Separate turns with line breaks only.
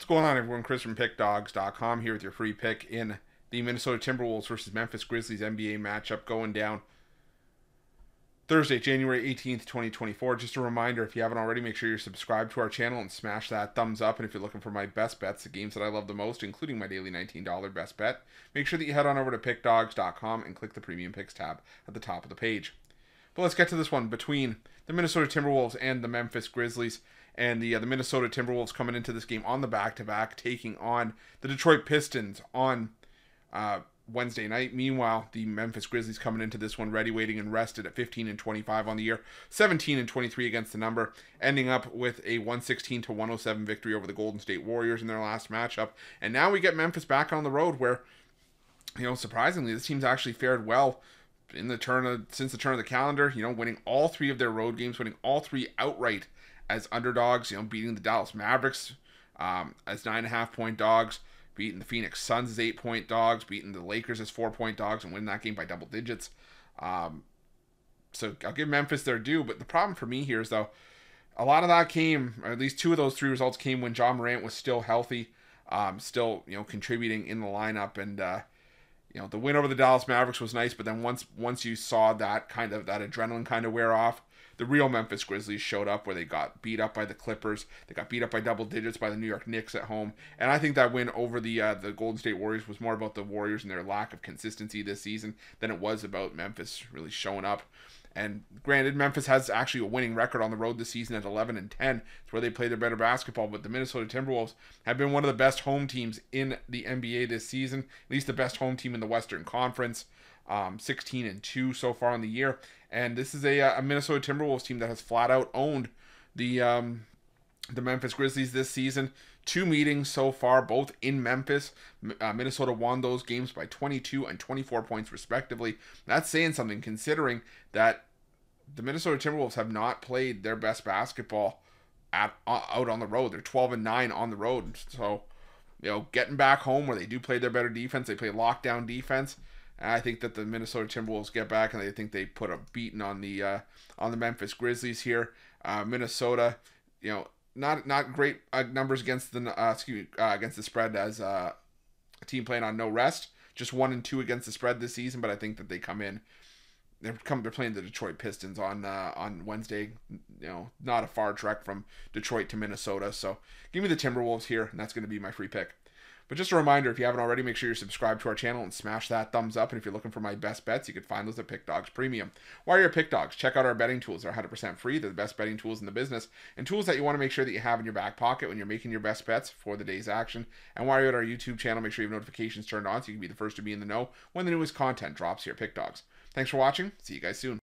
What's going on, everyone? Chris from Pickdawgz.com here with your free pick in the Minnesota Timberwolves versus Memphis Grizzlies NBA matchup going down Thursday, January 18th, 2024. Just a reminder, if you haven't already, make sure you're subscribed to our channel and smash that thumbs up. And if you're looking for my best bets, the games that I love the most, including my daily $19 best bet, make sure that you head on over to Pickdawgz.com and click the Premium Picks tab at the top of the page. But let's get to this one between the Minnesota Timberwolves and the Memphis Grizzlies. And the Minnesota Timberwolves coming into this game on the back-to-back, taking on the Detroit Pistons on Wednesday night. Meanwhile, the Memphis Grizzlies coming into this one ready, waiting, and rested at 15-25 on the year, 17-23 against the number, ending up with a 116-107 victory over the Golden State Warriors in their last matchup. And now we get Memphis back on the road where, surprisingly, this team's actually fared well since the turn of the calendar, winning all three of their road games, winning all three outright as underdogs, beating the Dallas Mavericks as 9.5-point dogs, beating the Phoenix Suns as 8-point dogs, beating the Lakers as 4-point dogs, and winning that game by double digits. So I'll give Memphis their due, but the problem for me here is, though, a lot of that came, or at least two of those three results came when Ja Morant was still healthy, still, contributing in the lineup, and the win over the Dallas Mavericks was nice, but then once you saw that adrenaline kind of wear off, the real Memphis Grizzlies showed up, where they got beat up by the Clippers. They got beat up by double digits by the New York Knicks at home. And I think that win over the Golden State Warriors was more about the Warriors and their lack of consistency this season than it was about Memphis really showing up. And granted, Memphis has actually a winning record on the road this season at 11-10. It's where they play their better basketball. But the Minnesota Timberwolves have been one of the best home teams in the NBA this season, at least the best home team in the Western Conference. 16-2 so far in the year, and this is a Minnesota Timberwolves team that has flat out owned the Memphis Grizzlies this season. 2 meetings so far, both in Memphis. Minnesota won those games by 22 and 24 points respectively. That's saying something, considering that the Minnesota Timberwolves have not played their best basketball out on the road. They're 12-9 on the road, so getting back home where they do play their better defense, they play lockdown defense. I think that the Minnesota Timberwolves get back, and I think they put a beating on the Memphis Grizzlies here. Minnesota, not great numbers against the spread as a team playing on no rest. Just 1-2 against the spread this season, but I think that they come in. They're playing the Detroit Pistons on Wednesday. Not a far trek from Detroit to Minnesota. So give me the Timberwolves here, and that's going to be my free pick. But just a reminder, if you haven't already, make sure you're subscribed to our channel and smash that thumbs up. And if you're looking for my best bets, you can find those at Pick Dawgz Premium. While you're at Pick Dawgz, check out our betting tools. They're 100% free. They're the best betting tools in the business, and tools that you want to make sure that you have in your back pocket when you're making your best bets for the day's action. And while you're at our YouTube channel, make sure you have notifications turned on so you can be the first to be in the know when the newest content drops here at Pick Dawgz. Thanks for watching. See you guys soon.